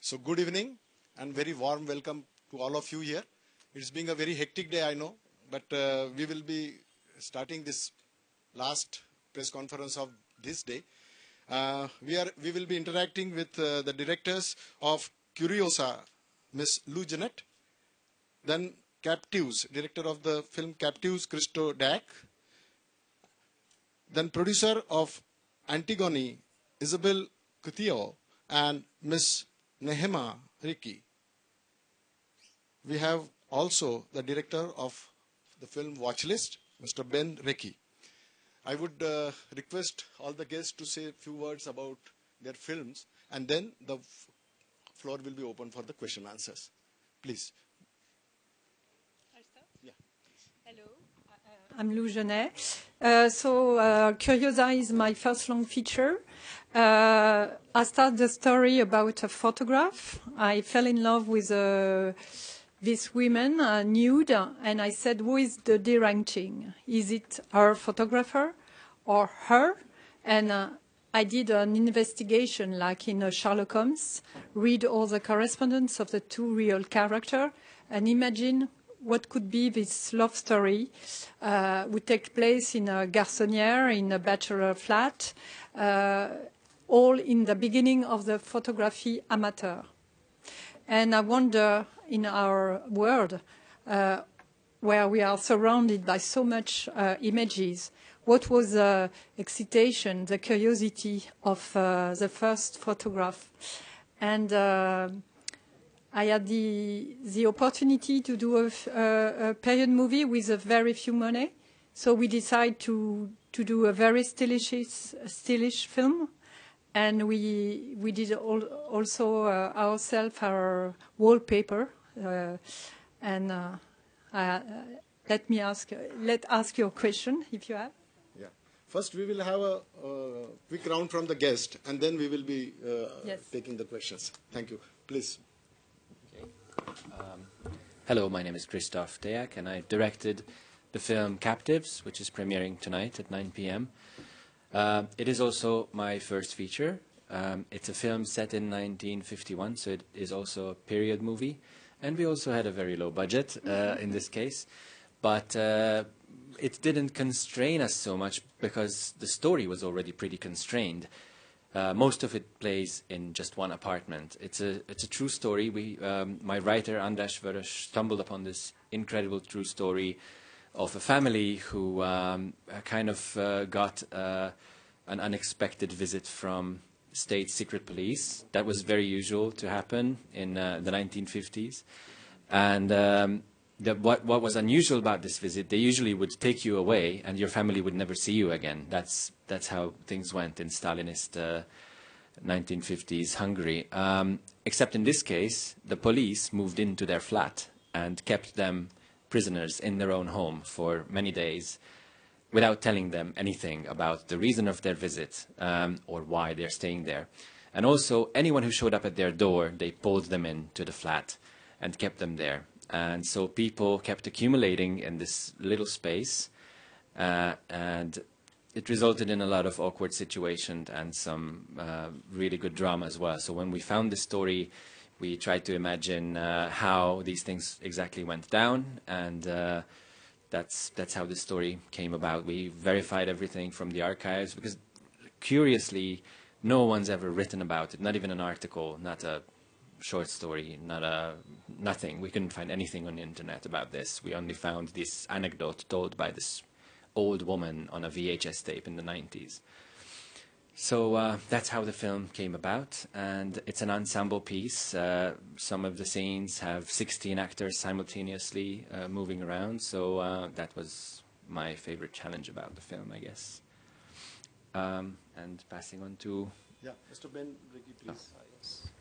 So good evening and very warm welcome to all of you here. It's been a very hectic day, I know, but we will be starting this last press conference of this day. We will be interacting with the directors of Curiosa, Miss Jeunet, then Captives, director of the film Captives, Deak, then producer of Antigone, Isabelle, and Miss Nahema, Ricci. We have also the director of the film Watchlist, Mr. Rekhi. I would request all the guests to say a few words about their films, and then the floor will be open for the question answers. Please. Yeah. Hello, I'm Jeunet. Curiosa is my first long feature. I started the story about a photograph. I fell in love with this woman, nude, and I said, who is the directing? Is it her photographer or her? And I did an investigation like in Sherlock Holmes, read all the correspondence of the two real characters, and imagine what could be this love story. Would take place in a garçonnière, in a bachelor flat, all in the beginning of the photography amateur. And I wonder, in our world, where we are surrounded by so much images, what was the excitation, the curiosity of the first photograph? And I had the opportunity to do a period movie with a very few money. So we decided to do a very stylish film. And we did also ourselves our wallpaper. Let's ask your question if you have. Yeah. First, we will have a quick round from the guest, and then we will be taking the questions. Thank you. Please. Okay. Hello, my name is Kristof, and I directed the film Captives, which is premiering tonight at 9 p.m. It is also my first feature. It's a film set in 1951, so it is also a period movie. And we also had a very low budget in this case. But it didn't constrain us so much because the story was already pretty constrained. Most of it plays in just one apartment. It's a true story. My writer, András Vörös, stumbled upon this incredible true story of a family who kind of got an unexpected visit from state secret police. That was very usual to happen in the 1950s. And what was unusual about this visit, they usually would take you away and your family would never see you again. That's how things went in Stalinist 1950s Hungary. Except in this case, the police moved into their flat and kept them prisoners in their own home for many days without telling them anything about the reason of their visit or why they're staying there. And also, anyone who showed up at their door, they pulled them into the flat and kept them there. And so people kept accumulating in this little space, and it resulted in a lot of awkward situations and some really good drama as well. So when we found this story, we tried to imagine how these things exactly went down, and that's how this story came about. We verified everything from the archives because, curiously, no one's ever written about it, not even an article, not a short story, nothing. We couldn't find anything on the internet about this. We only found this anecdote told by this old woman on a VHS tape in the 90s. So that's how the film came about, and it's an ensemble piece. Some of the scenes have 16 actors simultaneously moving around, so that was my favorite challenge about the film, I guess. And passing on to... Yeah, Mr. Rekhi, please. Yes.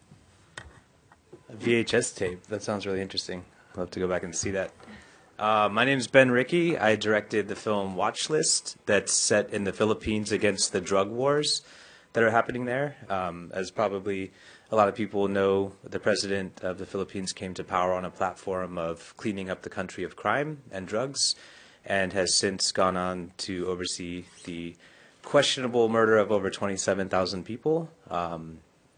A VHS tape, that sounds really interesting. I'd love to go back and see that. My name is Rekhi. I directed the film Watchlist that's set in the Philippines against the drug wars that are happening there. As probably a lot of people know, the president of the Philippines came to power on a platform of cleaning up the country of crime and drugs, and has since gone on to oversee the questionable murder of over 27,000 people.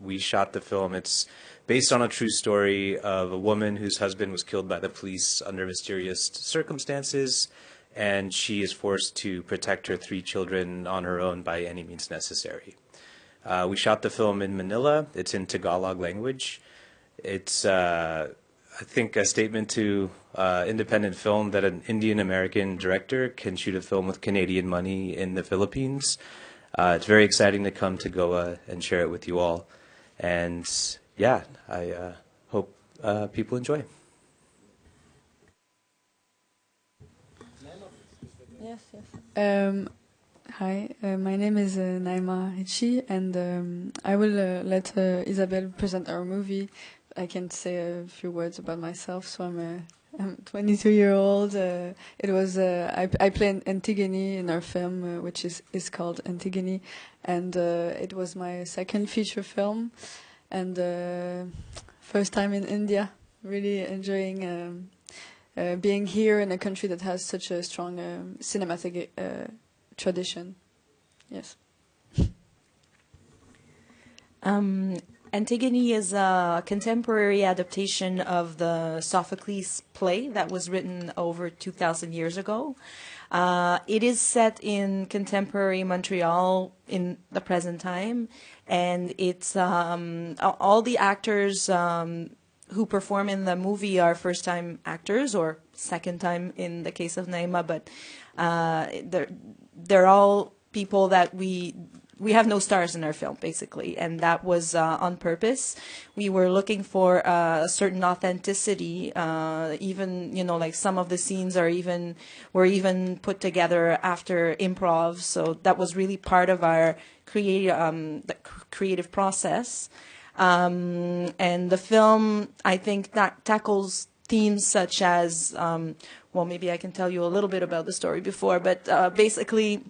We shot the film. It's based on a true story of a woman whose husband was killed by the police under mysterious circumstances, and she is forced to protect her 3 children on her own by any means necessary. We shot the film in Manila. It's in Tagalog language. It's, I think, a statement to independent film that an Indian-American director can shoot a film with Canadian money in the Philippines. It's very exciting to come to Goa and share it with you all. And yeah, I hope people enjoy. Yes, yes. Hi, my name is Nahema Ricci, and I will let Isabelle present our movie. I can say a few words about myself. So I'm 22-year-old. It was I played Antigone in our film, which is called Antigone, and it was my second feature film, and first time in India. Really enjoying being here in a country that has such a strong cinematic tradition. Yes. Antigone is a contemporary adaptation of the Sophocles play that was written over 2,000 years ago. It is set in contemporary Montreal in the present time, and it's all the actors who perform in the movie are first-time actors, or second time in the case of Nahema, but they're all people that we have no stars in our film, basically, and that was on purpose. We were looking for a certain authenticity. Even, you know, like some of the scenes were even put together after improv, so that was really part of our creative process. And the film, I think, that tackles themes such as, well, maybe I can tell you a little bit about the story before, but basically,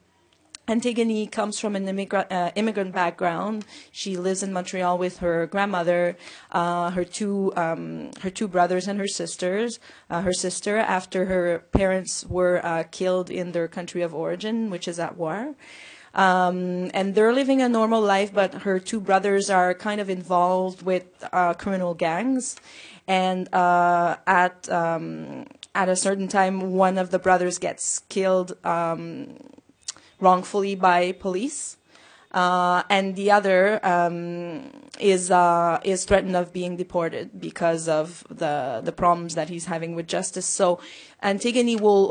Antigone comes from an immigrant background. She lives in Montreal with her grandmother, her two brothers, and her sisters. Her sister, after her parents were killed in their country of origin, which is at war. And they're living a normal life, but her 2 brothers are kind of involved with criminal gangs. And at a certain time, one of the brothers gets killed wrongfully by police, and the other is threatened of being deported because of the problems that he's having with justice. So Antigone will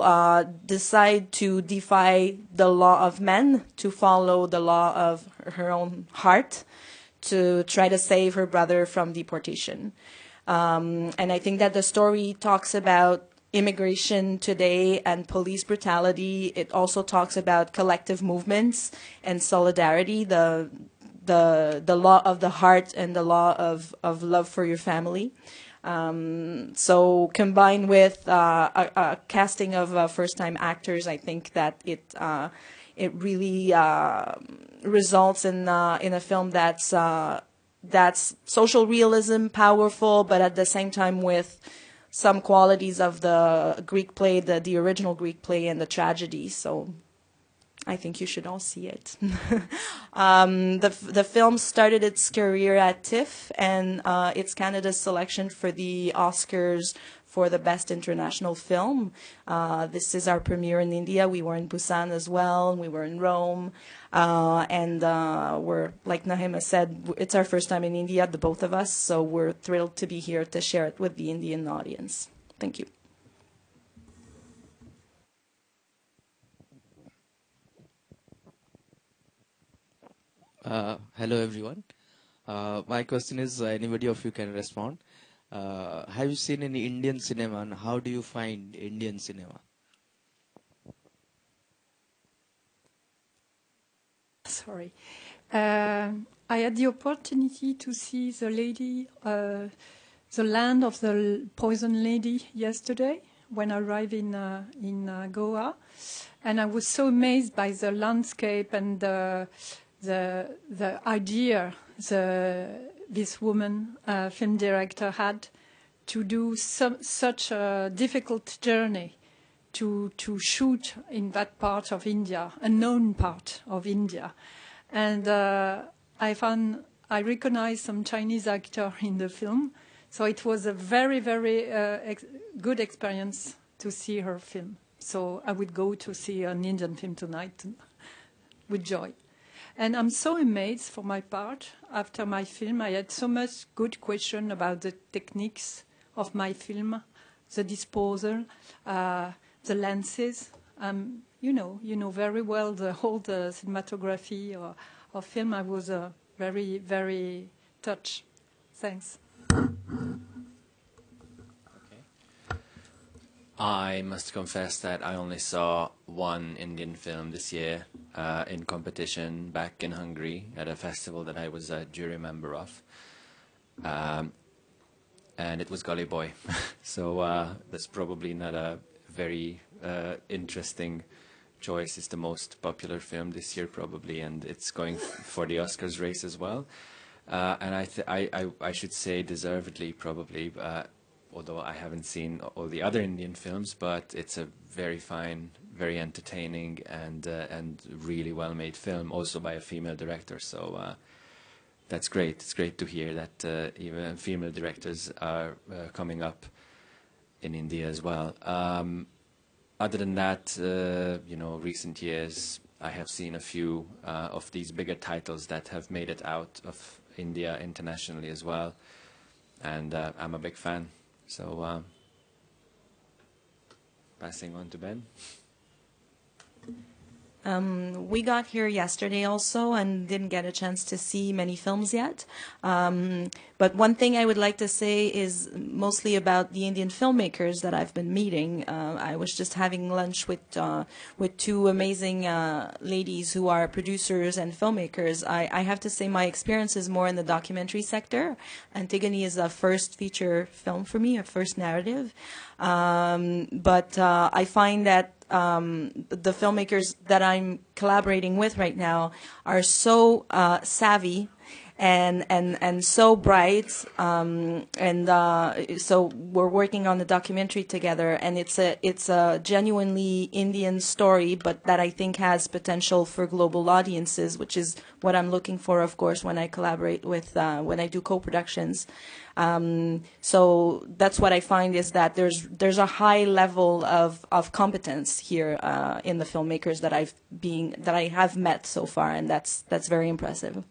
decide to defy the law of men, to follow the law of her own heart, to try to save her brother from deportation. And I think that the story talks about immigration today and police brutality. It also talks about collective movements and solidarity, the law of the heart and the law of love for your family. So combined with a casting of first-time actors, I think that it really results in a film that's social realism, powerful, but at the same time with some qualities of the Greek play, the original Greek play, and the tragedy. So I think you should all see it. The film started its career at IFFI, and it's Canada's selection for the Oscars for the Best International Film. This is our premiere in India. We were in Busan as well. We were in Rome. And we're, like Nahema said, it's our first time in India, the both of us, so we're thrilled to be here to share it with the Indian audience. Thank you. Hello, everyone. My question is, anybody of you can respond. Have you seen any Indian cinema, and how do you find Indian cinema? Sorry. I had the opportunity to see the lady, the land of the poison lady yesterday when I arrived in Goa, and I was so amazed by the landscape and the idea this woman, film director, had to do such a difficult journey to shoot in that part of India, a known part of India. And I found I recognized some Chinese actor in the film. So it was a very, very good experience to see her film. So I would go to see an Indian film tonight with joy. And I'm so amazed for my part. After my film, I had so much good question about the techniques of my film, the disposal, the lenses. You know very well the whole cinematography of film. I was very, very touched. Thanks. I must confess that I only saw one Indian film this year in competition back in Hungary at a festival that I was a jury member of. And it was Gully Boy. So that's probably not a very interesting choice. It's the most popular film this year probably, and it's going for the Oscars race as well. And I should say deservedly probably, although I haven't seen all the other Indian films, but it's a very fine, very entertaining, and really well-made film, also by a female director. So that's great. It's great to hear that even female directors are coming up in India as well. Other than that, recent years, I have seen a few of these bigger titles that have made it out of India internationally as well, and I'm a big fan. So, passing on to Ben. We got here yesterday also and didn't get a chance to see many films yet. But one thing I would like to say is mostly about the Indian filmmakers that I've been meeting. I was just having lunch with two amazing ladies who are producers and filmmakers. I have to say my experience is more in the documentary sector. Antigone is a first feature film for me, a first narrative. But I find that the filmmakers that I'm collaborating with right now are so savvy and so bright, so we're working on the documentary together, and it's a genuinely Indian story, but that I think has potential for global audiences, which is what I'm looking for, of course, when I collaborate with when I do co-productions. So that's what I find is that there's a high level of competence here in the filmmakers that I have met so far, and that's very impressive.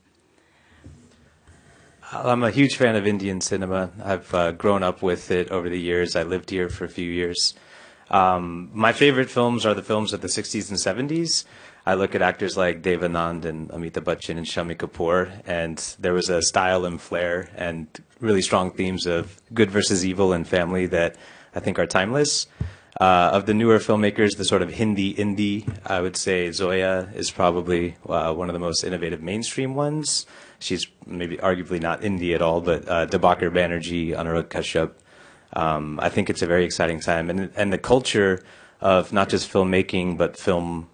I'm a huge fan of Indian cinema. I've grown up with it over the years. I lived here for a few years. My favorite films are the films of the 60s and 70s. I look at actors like Devanand and Amitabh Bachchan and Shami Kapoor, and there was a style and flair and really strong themes of good versus evil and family that I think are timeless. Of the newer filmmakers, the sort of Hindi indie, I would say Zoya is probably one of the most innovative mainstream ones. She's maybe arguably not indie at all, but Debakar Banerjee, Anurag Kashyap. I think it's a very exciting time, and the culture of not just filmmaking but film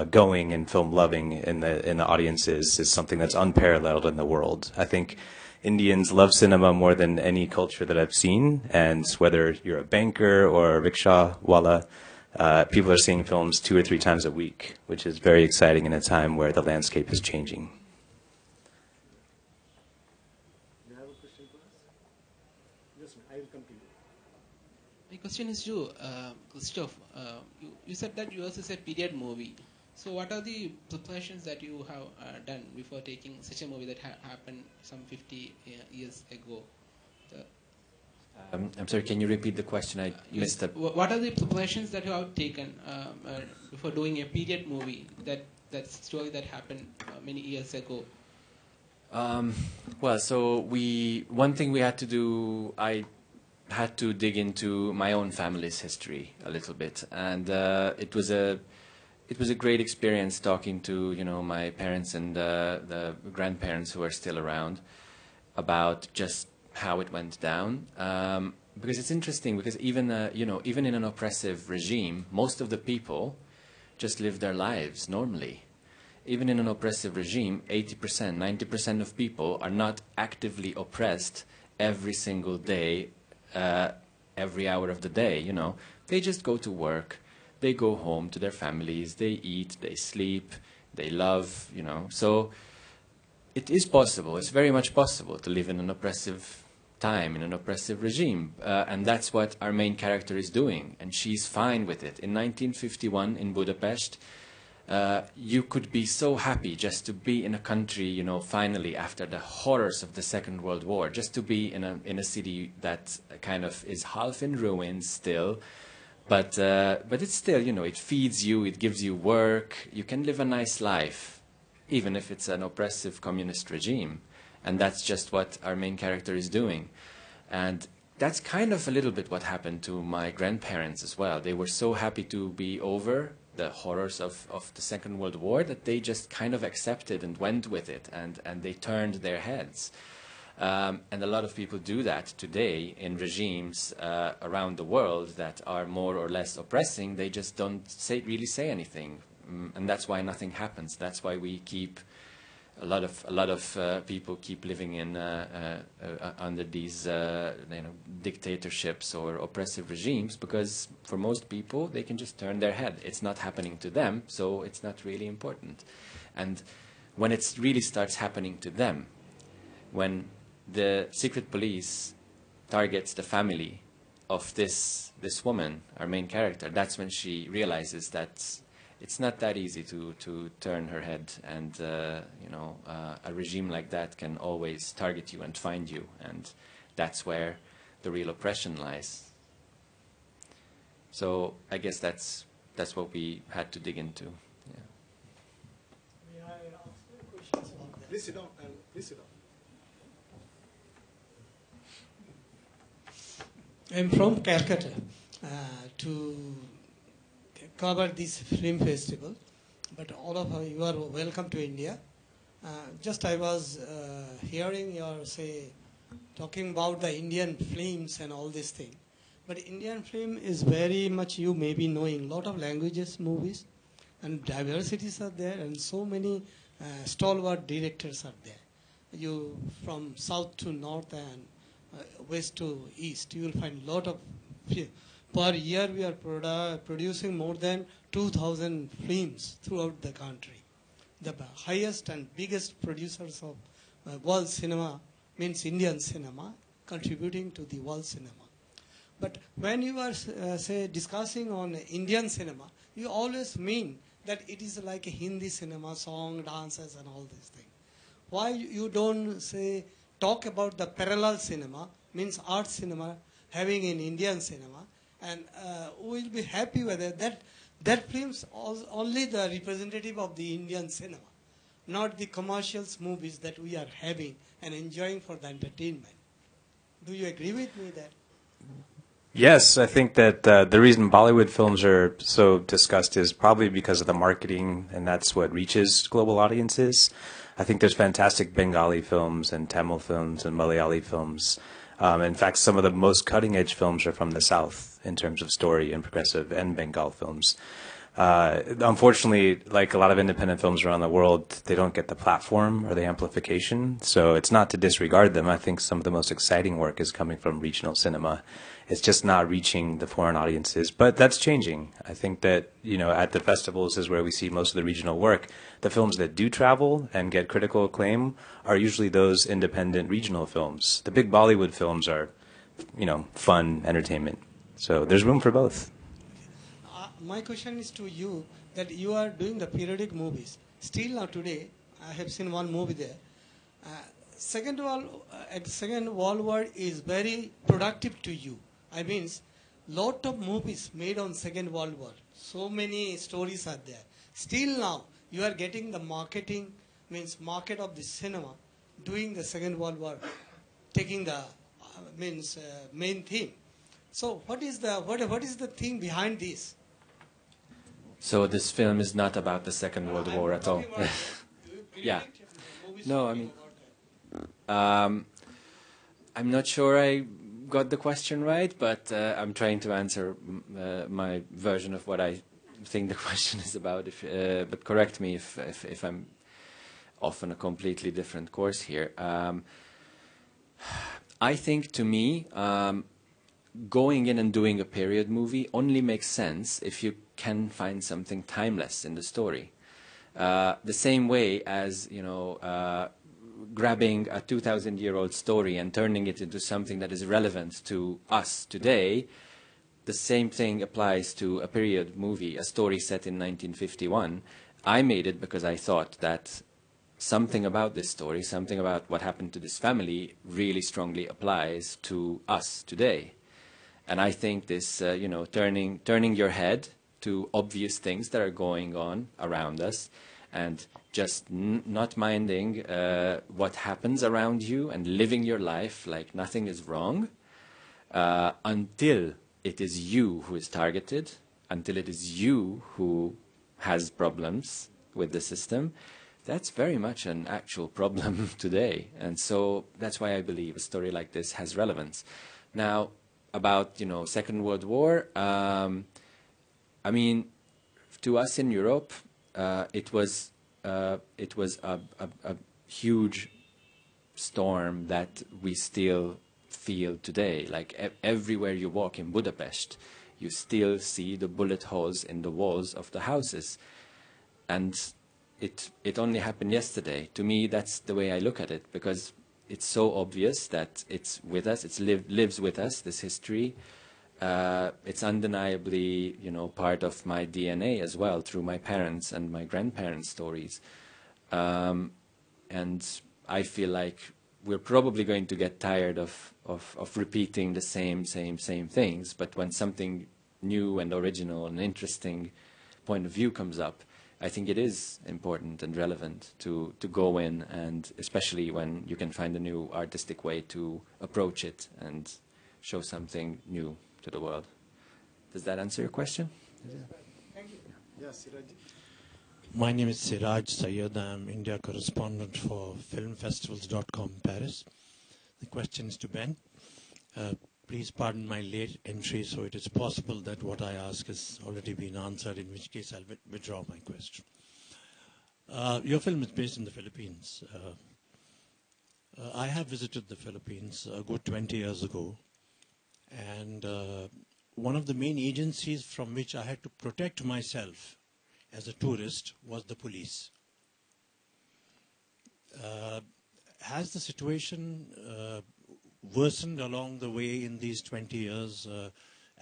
going and film loving in the audiences is something that's unparalleled in the world. I think Indians love cinema more than any culture that I've seen, and whether you're a banker or a rickshaw wala, people are seeing films 2 or 3 times a week, which is very exciting in a time where the landscape is changing. My question is to Kristof. You said that yours is a period movie. So what are the preparations that you have done before taking such a movie that happened some 50 years ago? I'm sorry, can you repeat the question? I missed it. What are the preparations that you have taken before doing a period movie, that story that happened many years ago? Well, so one thing we had to do, I had to dig into my own family's history a little bit, and it was a great experience talking to my parents and the grandparents who are still around about just how it went down. Because it's interesting, because even in an oppressive regime, most of the people just live their lives normally. Even in an oppressive regime, 80%, 90% of people are not actively oppressed every single day, every hour of the day, They just go to work, they go home to their families, they eat, they sleep, they love, So it is possible. It's very much possible to live in an oppressive time, in an oppressive regime. And that's what our main character is doing. And she's fine with it. In 1951 in Budapest, you could be so happy just to be in a country, you know, finally after the horrors of the Second World War, just to be in a city that kind of is half in ruins still, but it's still, you know, it feeds you, it gives you work, you can live a nice life, even if it's an oppressive communist regime. And that's just what our main character is doing. And that's kind of a little bit what happened to my grandparents as well. They were so happy to be over the horrors of the Second World War that they just kind of accepted and went with it, and they turned their heads. And a lot of people do that today in regimes around the world that are more or less oppressing. They just don't really say anything. And that's why nothing happens. That's why we keep a lot of people keep living in under these dictatorships or oppressive regimes, because for most people they can just turn their head. It's not happening to them, so it's not really important. And when it really starts happening to them, when the secret police targets the family of this woman, our main character, that's when she realizes that it's not that easy to turn her head, and a regime like that can always target you and find you, and that's where the real oppression lies. So I guess that's what we had to dig into. Yeah. May I ask you questions about that? Please sit down. Please sit down. I'm from Calcutta to cover this film festival, but all of you are welcome to India. Just I was hearing your talking about the Indian films and all this thing, but Indian film is very much, you may be knowing, lot of languages, movies, and diversities are there, and so many stalwart directors are there. You from south to north and west to east, you will find lot of film. Per year, we are producing more than 2,000 films throughout the country. The highest and biggest producers of world cinema means Indian cinema, contributing to the world cinema. But when you are, discussing on Indian cinema, you always mean that it is like a Hindi cinema, song, dances, and all these things. Why you don't talk about the parallel cinema, means art cinema, having in Indian cinema? And we will be happy with it. That films only the representative of the Indian cinema, not the commercials movies that we are having and enjoying for the entertainment. Do you agree with me that? Yes, I think that the reason Bollywood films are so discussed is probably because of the marketing, and that's what reaches global audiences. I think there's fantastic Bengali films and Tamil films and Malayali films. In fact, some of the most cutting-edge films are from the South in terms of story and progressive and Bengal films. Unfortunately, like a lot of independent films around the world, they don't get the platform or the amplification. So it's not to disregard them. I think some of the most exciting work is coming from regional cinema. It's just not reaching the foreign audiences. But that's changing. I think that, at the festivals is where we see most of the regional work. The films that do travel and get critical acclaim are usually those independent regional films. The big Bollywood films are, fun entertainment. So there's room for both. My question is to you, that you are doing the periodic movies. Still now today, I have seen one movie there. Second World War is very productive to you. I mean, lot of movies made on Second World War. So many stories are there. Still now, you are getting the marketing, means market of the cinema, doing the Second World War, taking the main theme. So what is the thing behind this? So this film is not about the Second World War at all. Yeah. No, I mean, I'm not sure I got the question right, but I'm trying to answer my version of what I think the question is about. But correct me if I'm off on a completely different course here. I think, to me, going in and doing a period movie only makes sense if you can find something timeless in the story. The same way as, grabbing a 2,000-year-old story and turning it into something that is relevant to us today, the same thing applies to a period movie, a story set in 1951. I made it because I thought that something about this story, something about what happened to this family really strongly applies to us today. And I think this, you know, turning your head to obvious things that are going on around us and just not minding what happens around you and living your life like nothing is wrong until it is you who is targeted, until it is you who has problems with the system. That's very much an actual problem today. And so that's why I believe a story like this has relevance. Now, about, you know, Second World War, I mean, to us in Europe, it was a huge storm that we still feel today. Like everywhere you walk in Budapest, you still see the bullet holes in the walls of the houses. And it only happened yesterday. To me, that's the way I look at it, because it's so obvious that it's with us, lives with us, this history. It's undeniably, you know, part of my DNA as well, through my parents and my grandparents' stories. And I feel like we're probably going to get tired of repeating the same things, but when something new and original and interesting point of view comes up, I think it is important and relevant to go in, and especially when you can find a new artistic way to approach it and show something new to the world. Does that answer your question? Thank you. Yes, Siraj. My name is Siraj Sayed. I'm India correspondent for filmfestivals.com Paris. The question is to Ben. Please pardon my late entry, so it is possible that what I ask has already been answered, in which case I'll withdraw my question. Your film is based in the Philippines. I have visited the Philippines a good 20 years ago, and one of the main agencies from which I had to protect myself as a tourist was the police. Has the situation worsened along the way in these 20 years,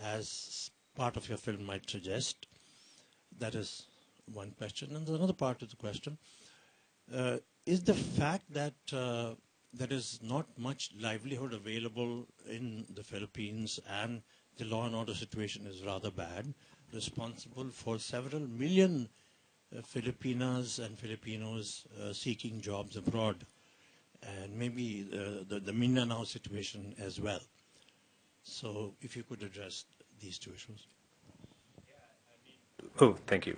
as part of your film might suggest? That is one question. And another part of the question is the fact that there is not much livelihood available in the Philippines and the law and order situation is rather bad, responsible for several million Filipinas and Filipinos seeking jobs abroad, and maybe the Mindanao situation as well. So if you could address these two issues. Oh, thank you.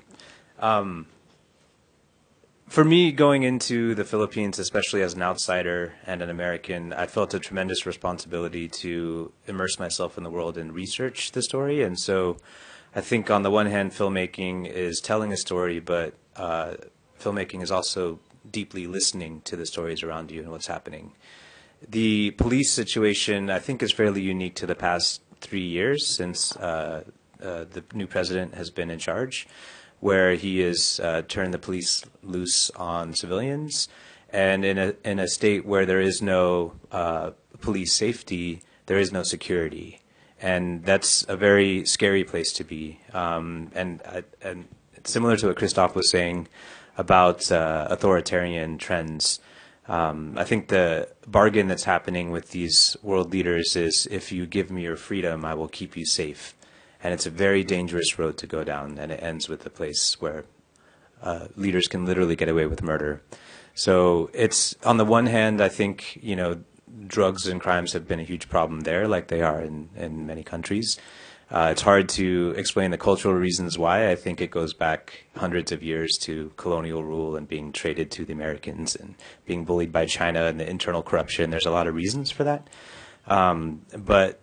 For me, going into the Philippines, especially as an outsider and an American, I felt a tremendous responsibility to immerse myself in the world and research the story. And so I think on the one hand, filmmaking is telling a story, but filmmaking is also deeply listening to the stories around you and what's happening. The police situation, I think, is fairly unique to the past 3 years since the new president has been in charge, where he has turned the police loose on civilians. And in a state where there is no police safety, there is no security. And that's a very scary place to be. And similar to what Kristof was saying about authoritarian trends, I think the bargain that's happening with these world leaders is, if you give me your freedom, I will keep you safe. And it's a very dangerous road to go down, and it ends with a place where leaders can literally get away with murder. So it's, on the one hand, I think, you know, drugs and crimes have been a huge problem there, like they are in many countries. It's hard to explain the cultural reasons why. I think it goes back hundreds of years to colonial rule and being traded to the Americans and being bullied by China and the internal corruption. There's a lot of reasons for that. But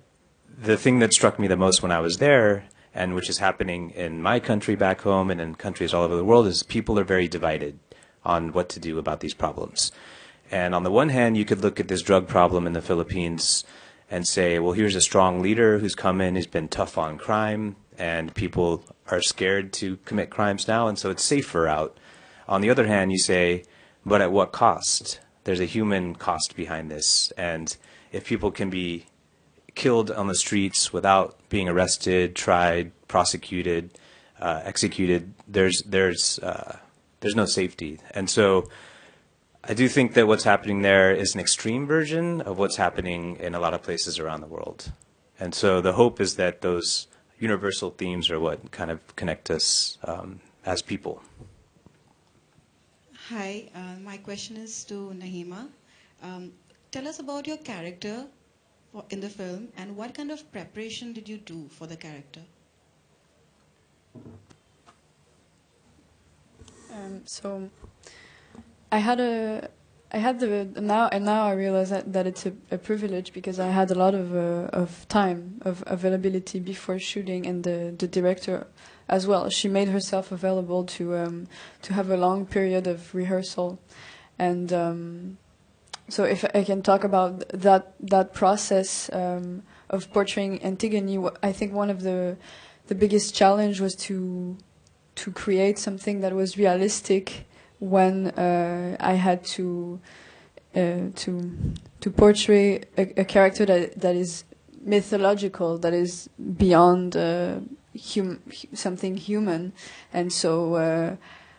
the thing that struck me the most when I was there, and which is happening in my country back home and in countries all over the world, is people are very divided on what to do about these problems. And on the one hand, you could look at this drug problem in the Philippines and say, well, here's a strong leader who's come in, who's been tough on crime, and people are scared to commit crimes now, and so it's safer out. On the other hand, you say, but at what cost? there's a human cost behind this, and if people can be killed on the streets without being arrested, tried, prosecuted, executed, there's no safety. And so I do think that what's happening there is an extreme version of what's happening in a lot of places around the world. And so the hope is that those universal themes are what kind of connect us as people. Hi, my question is to Nahema. Tell us about your character in the film, and what kind of preparation did you do for the character? So I had now I realize that it's a privilege, because I had a lot of time, of availability before shooting, and the director as well. She made herself available to have a long period of rehearsal, and so if I can talk about that process of portraying Antigone, I think one of the biggest challenge was to create something that was realistic when I had to portray a character that is mythological, that is beyond something human. And so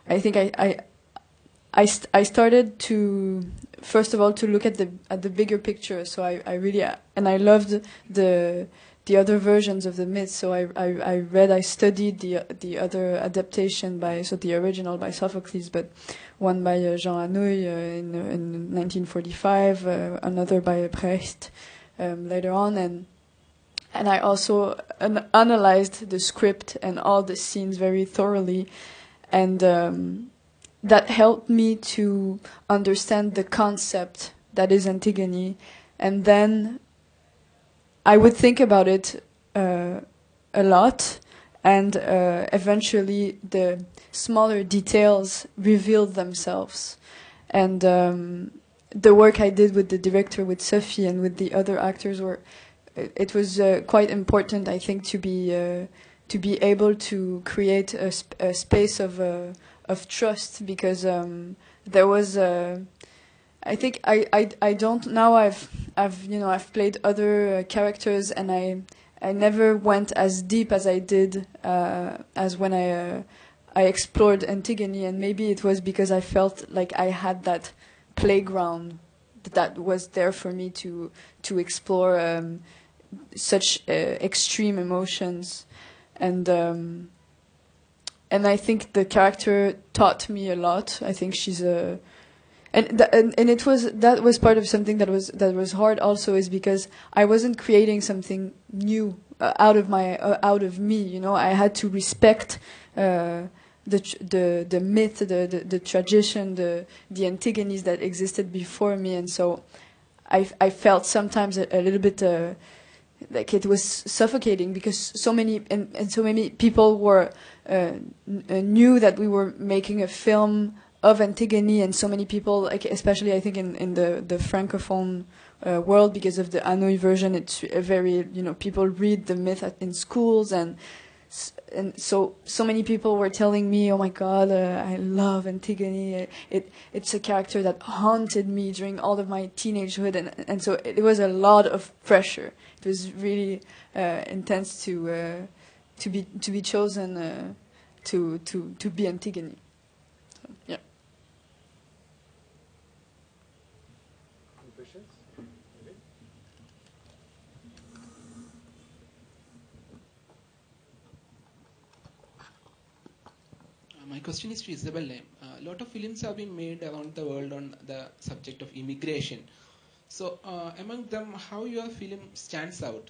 I think I started to, first of all, to look at the bigger picture. So I really, and I loved the other versions of the myth. So I studied the other adaptation the original by Sophocles, but one by Jean Anouilh in 1945, another by Brecht later on, and I also analyzed the script and all the scenes very thoroughly, and that helped me to understand the concept that is Antigone, and then I would think about it a lot, and eventually the smaller details revealed themselves. And the work I did with the director, with Sophie, and with the other actors, it was quite important, I think, to be able to create a space of trust, because there was I think I don't now. I've played other characters, and I never went as deep as I did as when I explored Antigone, and maybe it was because I felt like I had that playground that was there for me to explore such extreme emotions, and I think the character taught me a lot. I think she's a And that was part of something that was hard also, is because I wasn't creating something new out of me. You know, I had to respect the myth, the tradition, the Antigones that existed before me, and so I felt sometimes a little bit like it was suffocating, because so many people were knew that we were making a film of Antigone, and so many people, like especially I think in the francophone world, because of the Anouilh version, it's a very, people read the myth in schools, and so many people were telling me, oh my God, I love Antigone. It's a character that haunted me during all of my teenagehood, and so it was a lot of pressure. It was really intense to be chosen to be Antigone. So, yeah. My question is to Isabelle. A lot of films have been made around the world on the subject of immigration. So, among them, how your film stands out?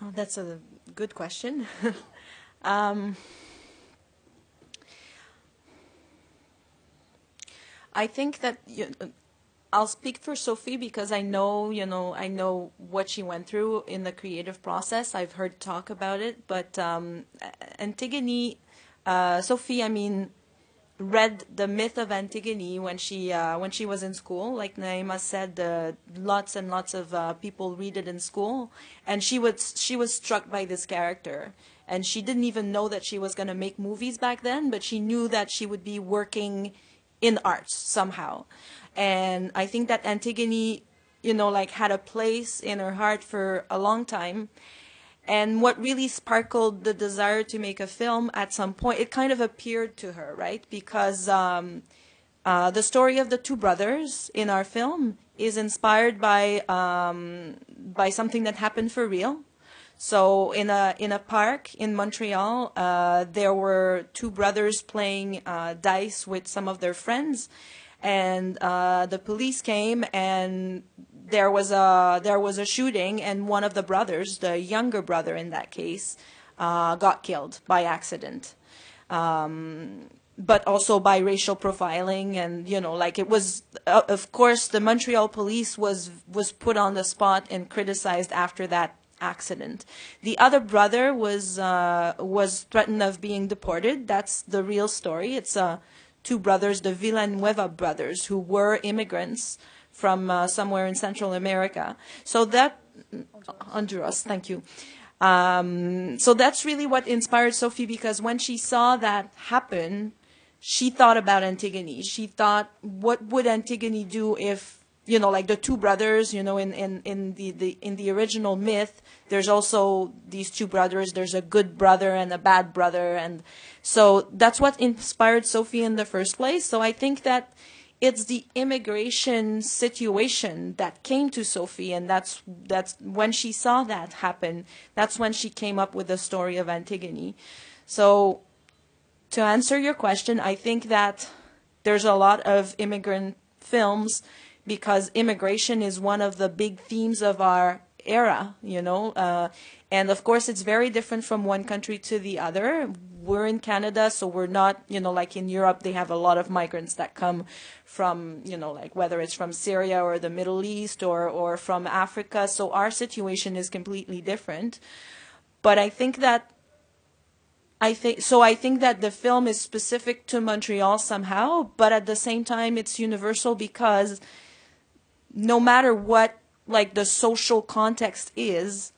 Oh, that's a good question. I think that I'll speak for Sophie, because I know what she went through in the creative process. I've heard talk about it, but Antigone, Sophie, read the myth of Antigone when she was in school. Like Nahema said, lots and lots of people read it in school, and she was struck by this character. and she didn't even know that she was going to make movies back then, but she knew that she would be working in arts somehow. And I think that Antigone, like had a place in her heart for a long time. And what really sparkled the desire to make a film at some point, it kind of appeared to her, right? Because the story of the two brothers in our film is inspired by something that happened for real. So in a park in Montreal, there were two brothers playing dice with some of their friends, and the police came, and there was a shooting, and one of the brothers, the younger brother in that case, got killed by accident. But also by racial profiling, and it was of course the Montreal police was put on the spot and criticized after that accident. The other brother was threatened of being deported. That's the real story. It's two brothers, the Villanueva brothers, who were immigrants from somewhere in Central America. So that Honduras, thank you. So that's really what inspired Sophie, because when she saw that happen, she thought about Antigone. She thought, what would Antigone do if, like the two brothers, in the original myth, there's also these two brothers. There's a good brother and a bad brother. And so that's what inspired Sophie in the first place. So I think that it's the immigration situation that came to Sophie, and that's when she saw that happen, that's when she came up with the story of Antigone. So to answer your question, I think that there's a lot of immigrant films because immigration is one of the big themes of our era, and of course it's very different from one country to the other. We're in Canada, so we're not, like in Europe, they have a lot of migrants that come from, like whether it's from Syria or the Middle East or from Africa. So our situation is completely different. But I think that the film is specific to Montreal somehow, but at the same time it's universal, because no matter what like the social context is,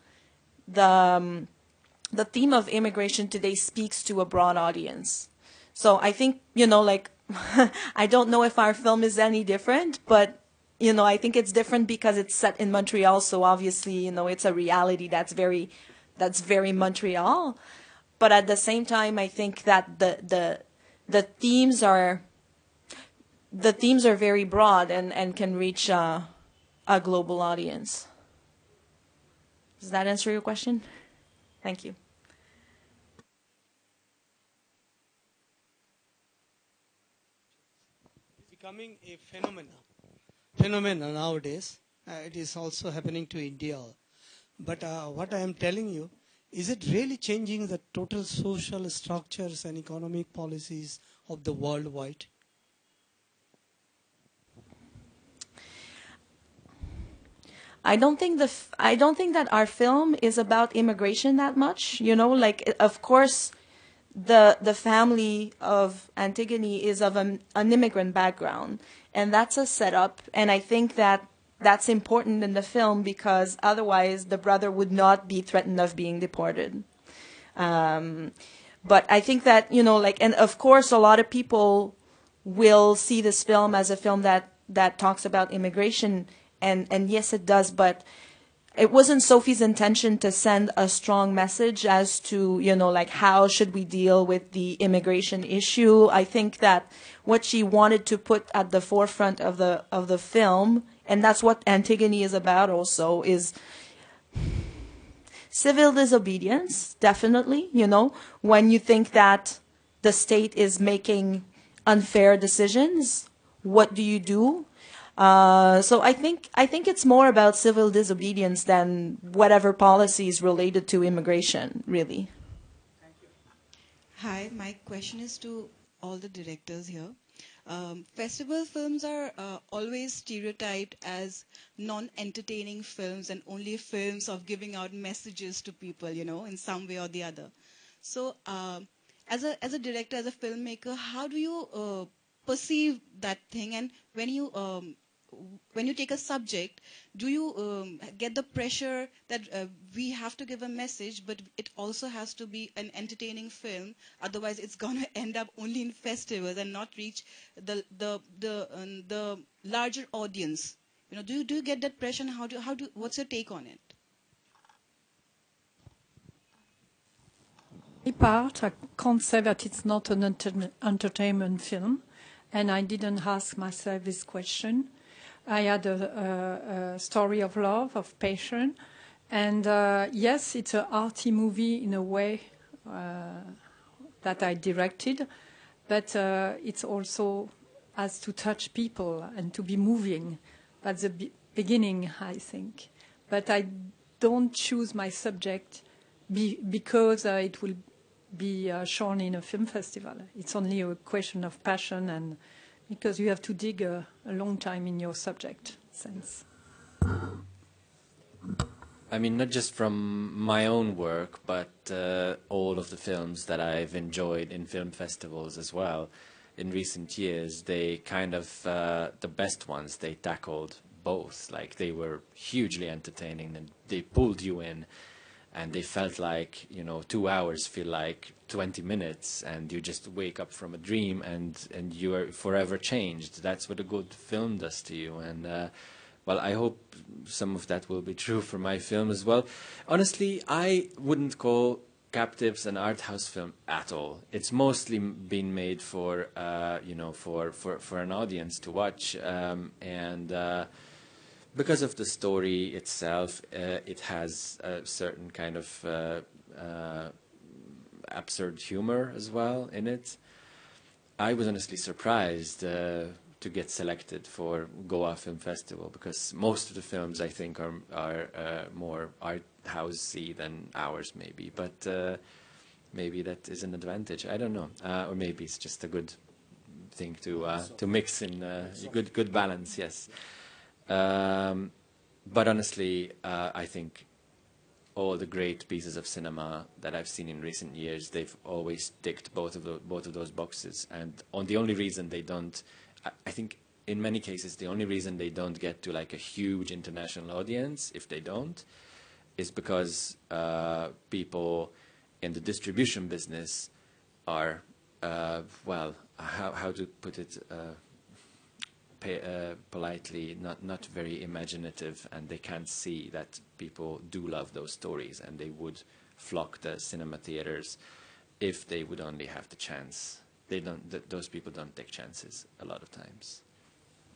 the theme of immigration today speaks to a broad audience. So I think, I don't know if our film is any different, but, I think it's different because it's set in Montreal. So obviously, it's a reality that's very Montreal. But at the same time, I think that the themes are very broad and can reach a global audience. Does that answer your question? Thank you. Becoming a phenomenon nowadays. It is also happening to India. But what I am telling you, is it really changing the total social structures and economic policies of the worldwide? I don't think that our film is about immigration that much. Of course, the family of Antigone is of an immigrant background, and that's a setup. And I think that that's important in the film, because otherwise the brother would not be threatened of being deported. But I think that, and of course a lot of people will see this film as a film that talks about immigration, and yes, it does, but it wasn't Sophie's intention to send a strong message as to, how should we deal with the immigration issue. I think that what she wanted to put at the forefront of the film, and that's what Antigone is about also, is civil disobedience, definitely, when you think that the state is making unfair decisions, what do you do? So I think it's more about civil disobedience than whatever policies related to immigration, really. Hi, my question is to all the directors here. Festival films are always stereotyped as non-entertaining films and only films of giving out messages to people, in some way or the other. So as a director, as a filmmaker, how do you perceive that thing? And when you when you take a subject, do you get the pressure that we have to give a message, but it also has to be an entertaining film? Otherwise, it's going to end up only in festivals and not reach the larger audience. Do you get that pressure? And what's your take on it? Part, I can't say that it's not an entertainment film, and I didn't ask myself this question. I had a story of love, of passion, and yes, it's an arty movie in a way that I directed, but it's also has to touch people and to be moving. That's the beginning, I think. But I don't choose my subject because it will be shown in a film festival. It's only a question of passion, and because you have to dig a long time in your subject sense. I mean, not just from my own work, but all of the films that I've enjoyed in film festivals as well. In recent years, they kind of, the best ones, they tackled both. Like, they were hugely entertaining, and they pulled you in. And they felt like, 2 hours feel like 20 minutes, and you just wake up from a dream, and you are forever changed. That's what a good film does to you. And, well, I hope some of that will be true for my film as well. Honestly, I wouldn't call Captives an art house film at all. It's mostly been made for, for an audience to watch, because of the story itself, it has a certain kind of absurd humor as well in it. I was honestly surprised to get selected for Goa Film Festival, because most of the films, I think, are more art housey than ours, maybe. But maybe that is an advantage. I don't know, or maybe it's just a good thing to mix in good balance. Yes. But honestly, I think all the great pieces of cinema that I've seen in recent years, they've always ticked both of those boxes. And the only reason they don't, I think in many cases, the only reason they don't get to like a huge international audience, if they don't, is because people in the distribution business are, well, how to put it politely, not very imaginative, and they can't see that people do love those stories, and they would flock the cinema theaters if they would only have the chance. They don't. Those people don't take chances a lot of times.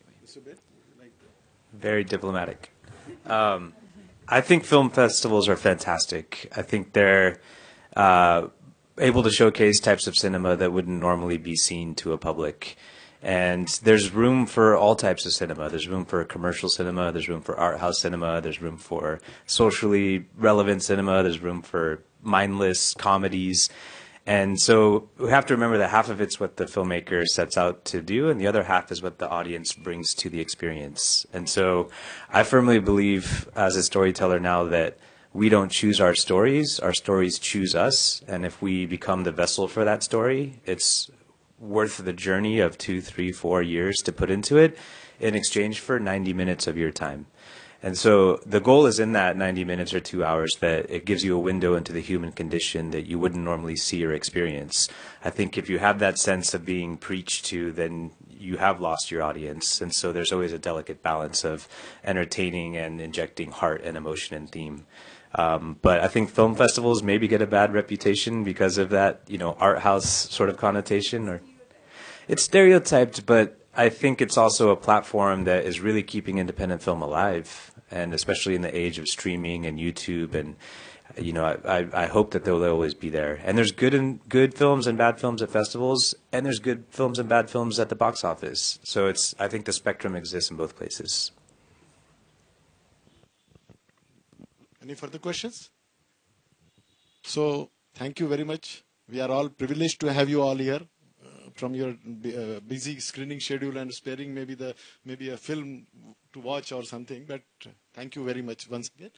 Anyway. Very diplomatic. I think film festivals are fantastic. I think they're able to showcase types of cinema that wouldn't normally be seen to a public. And there's room for all types of cinema. There's room for commercial cinema. There's room for art house cinema. There's room for socially relevant cinema. There's room for mindless comedies. And so we have to remember that half of it's what the filmmaker sets out to do, and the other half is what the audience brings to the experience. And so I firmly believe as a storyteller now that we don't choose our stories choose us. And if we become the vessel for that story, it's worth the journey of 2, 3, 4 years to put into it in exchange for 90 minutes of your time. And so the goal is in that 90 minutes or 2 hours that it gives you a window into the human condition that you wouldn't normally see or experience. I think if you have that sense of being preached to, then you have lost your audience. And so there's always a delicate balance of entertaining and injecting heart and emotion and theme. But I think film festivals maybe get a bad reputation because of that, art house sort of connotation, or it's stereotyped, but I think it's also a platform that is really keeping independent film alive, and especially in the age of streaming and YouTube. And I hope that they'll always be there. And there's good films and bad films at festivals, and there's good films and bad films at the box office. So I think the spectrum exists in both places. Any further questions? So thank you very much. We are all privileged to have you all here. From your busy screening schedule and sparing maybe a film to watch or something, but thank you very much once again.